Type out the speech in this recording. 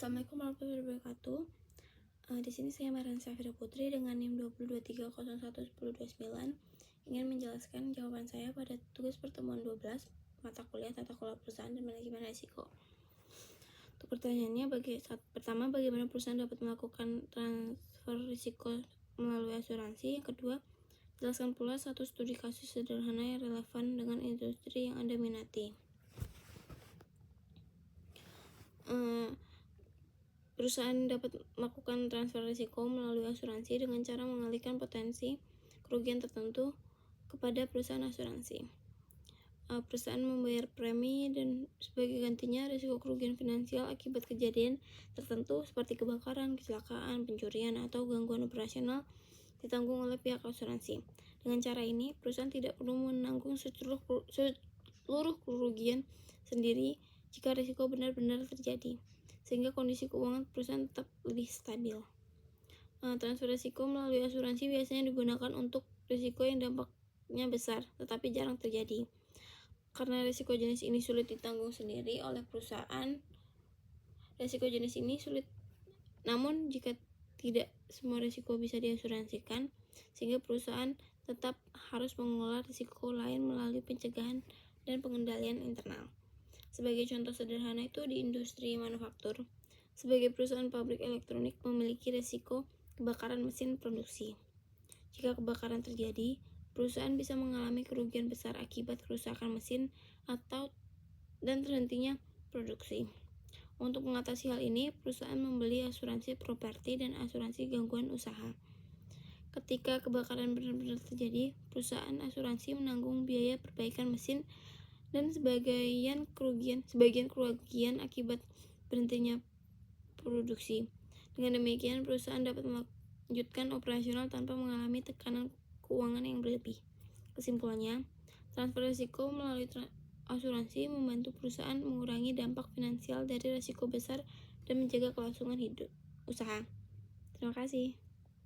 Assalamualaikum warahmatullahi wabarakatuh. Di sini saya Marian Safira Putri dengan NIM 223011029 ingin menjelaskan jawaban saya pada tugas pertemuan 12 mata kuliah tata kelola perusahaan dan manajemen risiko. Untuk pertanyaannya, pertama, bagaimana perusahaan dapat melakukan transfer risiko melalui asuransi? Yang kedua, jelaskan pula satu studi kasus sederhana yang relevan dengan industri yang Anda minati. Perusahaan dapat melakukan transfer risiko melalui asuransi dengan cara mengalihkan potensi kerugian tertentu kepada perusahaan asuransi. Perusahaan membayar premi dan sebagai gantinya risiko kerugian finansial akibat kejadian tertentu seperti kebakaran, kecelakaan, pencurian, atau gangguan operasional ditanggung oleh pihak asuransi. Dengan cara ini, perusahaan tidak perlu menanggung seluruh kerugian sendiri jika risiko benar-benar terjadi, sehingga kondisi keuangan perusahaan tetap lebih stabil. Transfer risiko melalui asuransi biasanya digunakan untuk risiko yang dampaknya besar, tetapi jarang terjadi. Karena risiko jenis ini sulit ditanggung sendiri oleh perusahaan, namun jika tidak semua risiko bisa diasuransikan, sehingga perusahaan tetap harus mengelola risiko lain melalui pencegahan dan pengendalian internal. Sebagai contoh sederhana itu di industri manufaktur, sebagai perusahaan pabrik elektronik memiliki risiko kebakaran mesin produksi. Jika kebakaran terjadi, perusahaan bisa mengalami kerugian besar akibat kerusakan mesin dan terhentinya produksi. Untuk mengatasi hal ini, perusahaan membeli asuransi properti dan asuransi gangguan usaha. Ketika kebakaran benar-benar terjadi, perusahaan asuransi menanggung biaya perbaikan mesin dan sebagian kerugian akibat berhentinya produksi. Dengan demikian, perusahaan dapat melanjutkan operasional tanpa mengalami tekanan keuangan yang berlebih. Kesimpulannya, transfer risiko melalui asuransi membantu perusahaan mengurangi dampak finansial dari risiko besar dan menjaga kelangsungan hidup usaha. Terima kasih.